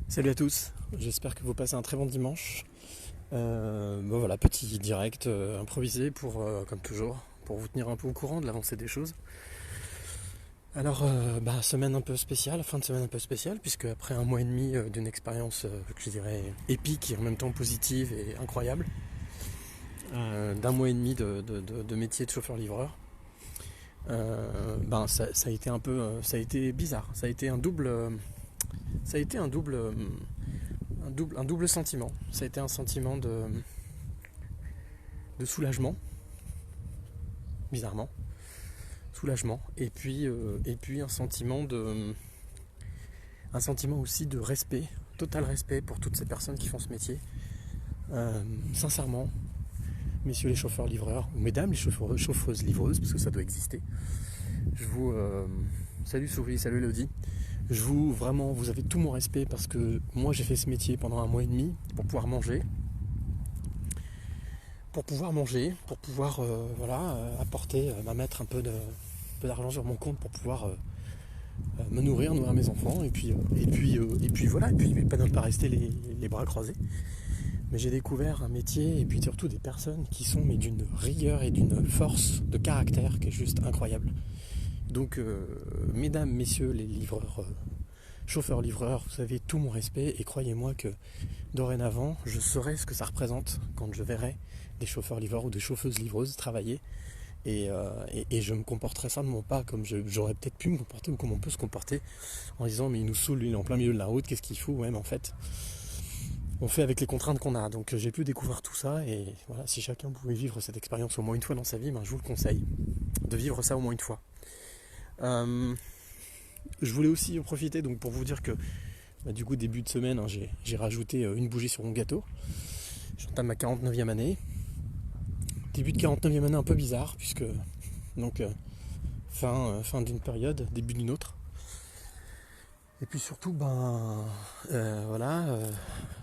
Salut à tous, j'espère que vous passez un très bon dimanche. Bon voilà, petit direct improvisé pour, comme toujours, pour vous tenir un peu au courant de l'avancée des choses. Alors, semaine un peu spéciale, fin de semaine un peu spéciale, puisque après un mois et demi d'une expérience que je dirais épique et en même temps positive et incroyable, d'un mois et demi de métier de chauffeur-livreur, ça a été un peu, ça a été bizarre, ça a été un double, un double sentiment. Ça a été un sentiment de soulagement, bizarrement, soulagement, et puis un sentiment aussi de respect, total respect pour toutes ces personnes qui font ce métier. Sincèrement, messieurs les chauffeurs-livreurs, ou mesdames les chauffeuses-livreuses, parce que ça doit exister, je vous... salut Souris, salut Elodie. Vraiment, vous avez tout mon respect parce que moi j'ai fait ce métier pendant un mois et demi pour pouvoir manger, apporter, mettre un peu d'argent sur mon compte pour pouvoir me nourrir mes enfants, et puis voilà, et puis pas ne pas rester les bras croisés. Mais j'ai découvert un métier et puis surtout des personnes qui sont mais d'une rigueur et d'une force de caractère qui est juste incroyable. Donc, mesdames, messieurs, les livreurs, chauffeurs-livreurs, vous avez tout mon respect et croyez-moi que dorénavant, je saurai ce que ça représente quand je verrai des chauffeurs-livreurs ou des chauffeuses-livreuses travailler et je me comporterai simplement pas comme j'aurais peut-être pu me comporter ou comme on peut se comporter en disant mais il nous saoule, lui, il est en plein milieu de la route, qu'est-ce qu'il fout? Ouais, mais en fait, on fait avec les contraintes qu'on a. Donc j'ai pu découvrir tout ça et voilà, si chacun pouvait vivre cette expérience au moins une fois dans sa vie, je vous le conseille de vivre ça au moins une fois. Je voulais aussi en profiter donc pour vous dire que du coup début de semaine j'ai rajouté une bougie sur mon gâteau. J'entame ma 49e année. Début de 49e année un peu bizarre puisque donc fin d'une période, début d'une autre. Et puis surtout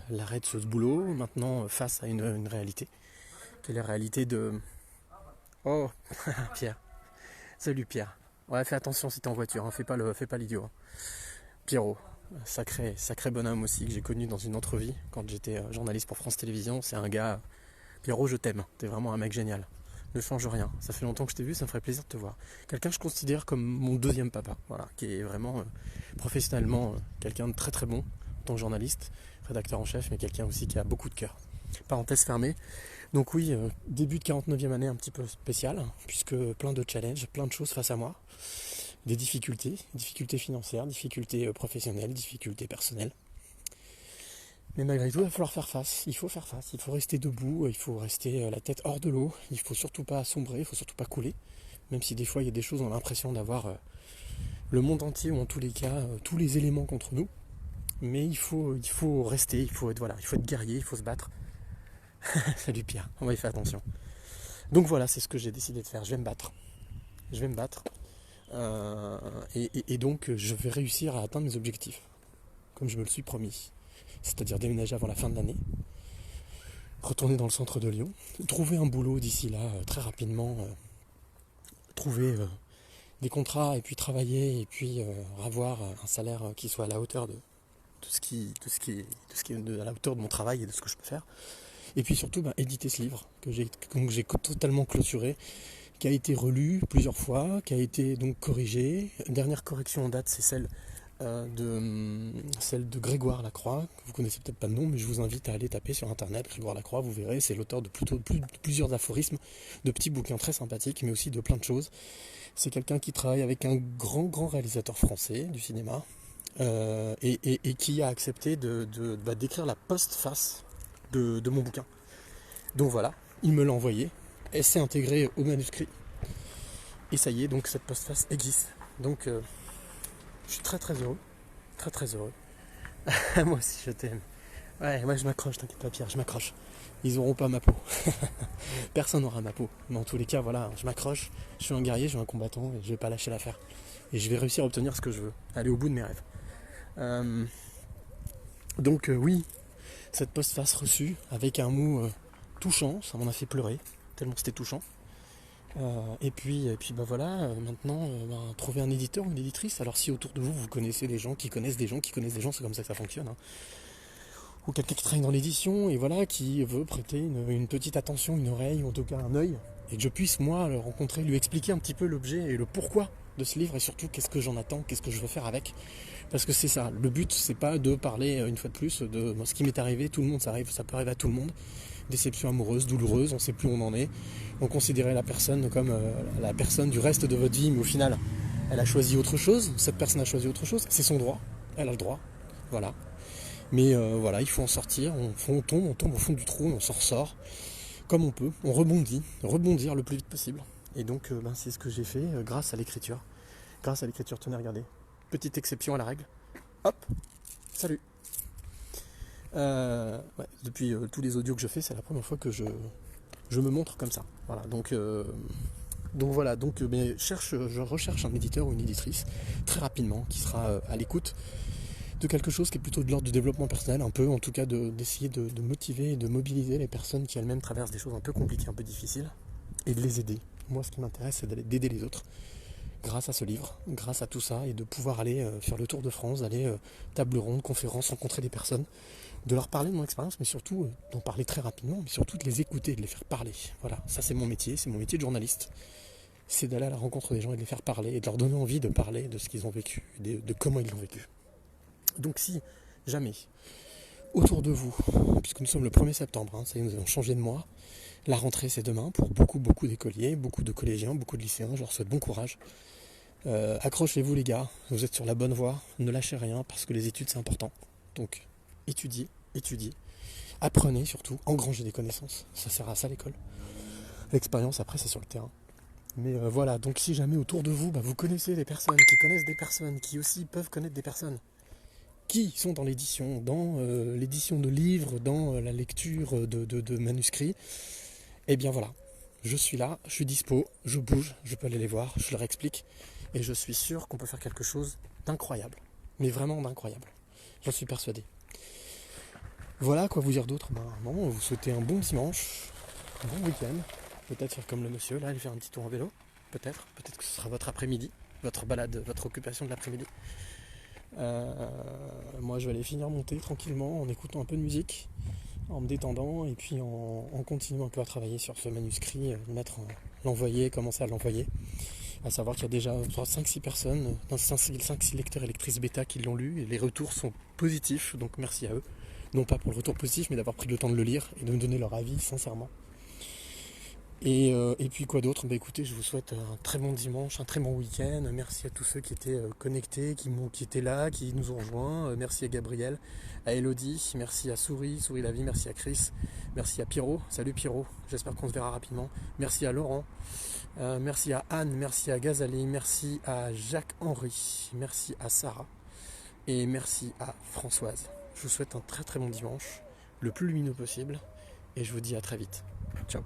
l'arrêt de ce boulot maintenant face à une réalité qui est la réalité de... Oh Pierre, salut Pierre. Ouais, fais attention si t'es en voiture, hein. Fais pas l'idiot. Hein. Pierrot, sacré bonhomme aussi que j'ai connu dans une autre vie quand j'étais journaliste pour France Télévisions. C'est un gars, Pierrot, je t'aime. T'es vraiment un mec génial. Ne change rien. Ça fait longtemps que je t'ai vu, ça me ferait plaisir de te voir. Quelqu'un que je considère comme mon deuxième papa, voilà, qui est vraiment professionnellement quelqu'un de très très bon en tant que journaliste, rédacteur en chef, mais quelqu'un aussi qui a beaucoup de cœur. Parenthèse fermée. Donc oui, début de 49e année un petit peu spécial, puisque plein de challenges, plein de choses face à moi. Des difficultés financières, difficultés professionnelles, difficultés personnelles. Mais malgré tout, il va falloir faire face. Il faut faire face, il faut rester debout, il faut rester la tête hors de l'eau, il faut surtout pas sombrer, il faut surtout pas couler. Même si des fois il y a des choses, on a l'impression d'avoir le monde entier, ou en tous les cas, tous les éléments contre nous. Mais il faut rester, il faut être guerrier, il faut se battre. Salut Pierre, on va y faire attention. Donc voilà, c'est ce que j'ai décidé de faire, je vais me battre. Et donc je vais réussir à atteindre mes objectifs, comme je me le suis promis. C'est-à-dire déménager avant la fin de l'année, retourner dans le centre de Lyon, trouver un boulot d'ici là très rapidement, trouver des contrats et puis travailler et puis avoir un salaire qui soit à la hauteur de ce qui est à la hauteur de mon travail et de ce que je peux faire. Et puis surtout éditer ce livre que j'ai totalement clôturé, qui a été relu plusieurs fois, qui a été donc corrigé. Dernière correction en date, c'est celle de Grégoire Lacroix, que vous connaissez peut-être pas de nom, mais je vous invite à aller taper sur internet Grégoire Lacroix, vous verrez, c'est l'auteur de plusieurs aphorismes, de petits bouquins très sympathiques, mais aussi de plein de choses. C'est quelqu'un qui travaille avec un grand réalisateur français du cinéma, et qui a accepté d'écrire la postface de mon bouquin. Donc voilà, il me l'a envoyé, elle s'est intégrée au manuscrit, et ça y est, donc cette postface existe. Donc je suis très heureux, très heureux. Moi aussi je t'aime. Ouais, je m'accroche, t'inquiète pas Pierre, je m'accroche. Ils auront pas ma peau. Personne n'aura ma peau. Mais en tous les cas, voilà, je m'accroche, je suis un guerrier, je suis un combattant, et je vais pas lâcher l'affaire. Et je vais réussir à obtenir ce que je veux, aller au bout de mes rêves. Donc oui, cette postface reçue, avec un mot touchant, ça m'en a fait pleurer, tellement c'était touchant. Et puis bah voilà, maintenant, trouver un éditeur ou une éditrice. Alors si autour de vous, vous connaissez des gens qui connaissent des gens qui connaissent des gens, c'est comme ça que ça fonctionne, hein. Ou quelqu'un qui travaille dans l'édition et voilà, qui veut prêter une petite attention, une oreille, ou en tout cas un œil, et que je puisse moi le rencontrer, lui expliquer un petit peu l'objet et le pourquoi de ce livre, et surtout qu'est-ce que j'en attends, qu'est-ce que je veux faire avec. Parce que c'est ça, le but c'est pas de parler une fois de plus de ce qui m'est arrivé, tout le monde, ça peut arriver à tout le monde. Déception amoureuse, douloureuse, on sait plus où on en est. On considérait la personne comme la personne du reste de votre vie, mais au final, elle a choisi autre chose, cette personne a choisi autre chose, c'est son droit, elle a le droit, voilà. Mais voilà, il faut en sortir, on tombe au fond du trou, on s'en ressort comme on peut, on rebondir le plus vite possible. Et donc c'est ce que j'ai fait grâce à l'écriture. Grâce à l'écriture, tenez, regardez. Petite exception à la règle. Hop, salut. Depuis tous les audios que je fais, c'est la première fois que je me montre comme ça. Voilà, donc je recherche un éditeur ou une éditrice très rapidement qui sera à l'écoute de quelque chose qui est plutôt de l'ordre du développement personnel, un peu en tout cas d'essayer de motiver et de mobiliser les personnes qui elles-mêmes traversent des choses un peu compliquées, un peu difficiles, et de les aider. Moi, ce qui m'intéresse, c'est d'aider les autres grâce à ce livre, grâce à tout ça, et de pouvoir aller faire le tour de France, d'aller table ronde, conférence, rencontrer des personnes, de leur parler de mon expérience, mais surtout d'en parler très rapidement, mais surtout de les écouter, de les faire parler. Voilà, ça c'est mon métier de journaliste. C'est d'aller à la rencontre des gens et de les faire parler, et de leur donner envie de parler de ce qu'ils ont vécu, de comment ils l'ont vécu. Donc si jamais, autour de vous, puisque nous sommes le 1er septembre, hein, ça y est, nous avons changé de mois, la rentrée c'est demain pour beaucoup d'écoliers, beaucoup de collégiens, beaucoup de lycéens, je leur souhaite bon courage. Accrochez-vous les gars, vous êtes sur la bonne voie, ne lâchez rien parce que les études c'est important. Donc étudiez, apprenez surtout, engrangez des connaissances, ça sert à ça l'école. L'expérience après c'est sur le terrain. Mais voilà, donc si jamais autour de vous, vous connaissez des personnes qui connaissent des personnes, qui aussi peuvent connaître des personnes, qui sont dans l'édition de livres, dans la lecture de manuscrits, et bien voilà, je suis là, je suis dispo, je bouge, je peux aller les voir, je leur explique, et je suis sûr qu'on peut faire quelque chose d'incroyable, mais vraiment d'incroyable, j'en suis persuadé. Voilà, quoi vous dire d'autre, vous souhaitez un bon dimanche, un bon week-end, peut-être faire comme le monsieur, là, aller faire un petit tour en vélo, peut-être que ce sera votre après-midi, votre balade, votre occupation de l'après-midi. Moi je vais aller finir mon thé tranquillement en écoutant un peu de musique, en me détendant et puis en continuant un peu à travailler sur ce manuscrit, l'envoyer, commencer à l'envoyer. À savoir qu'il y a déjà 5-6 personnes, 5-6 lecteurs et lectrices bêta qui l'ont lu et les retours sont positifs, donc merci à eux. Non pas pour le retour positif mais d'avoir pris le temps de le lire et de me donner leur avis sincèrement. Et puis quoi d'autre, écoutez, je vous souhaite un très bon dimanche, un très bon week-end. Merci à tous ceux qui étaient connectés, qui étaient là, qui nous ont rejoints. Merci à Gabriel, à Elodie, merci à Souris la vie, merci à Chris, merci à Pierrot, salut Pierrot, j'espère qu'on se verra rapidement. Merci à Laurent, merci à Anne, merci à Gazali, merci à Jacques-Henri, merci à Sarah et merci à Françoise. Je vous souhaite un très très bon dimanche, le plus lumineux possible, et je vous dis à très vite. Ciao.